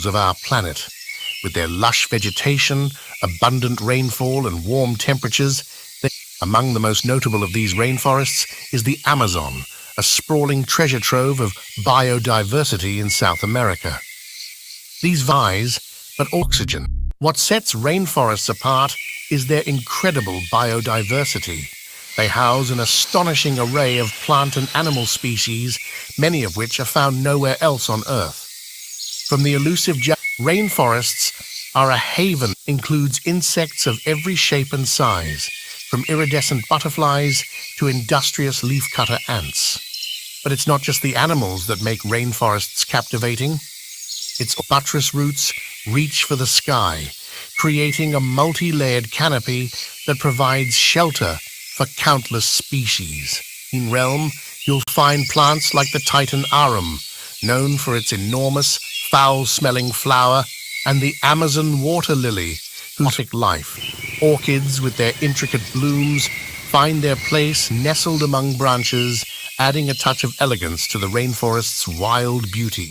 of our planet. With their lush vegetation, abundant rainfall, and warm temperatures, among the most notable of these rainforests is the Amazon, a sprawling treasure trove of biodiversity in South America. These vines, but oxygen. What sets rainforests apart is their incredible biodiversity. They house an astonishing array of plant and animal species, many of which are found nowhere else on Earth. From the elusive rainforests are a haven, includes insects of every shape and size, from iridescent butterflies to industrious leafcutter ants. But it's not just the animals that make rainforests captivating. Its buttress roots reach for the sky, creating a multi-layered canopy that provides shelter for countless species. In realm, you'll find plants like the Titan arum, known for its enormous, foul-smelling flower, and the Amazon water lily, whose life. Orchids with their intricate blooms find their place nestled among branches, adding a touch of elegance to the rainforest's wild beauty.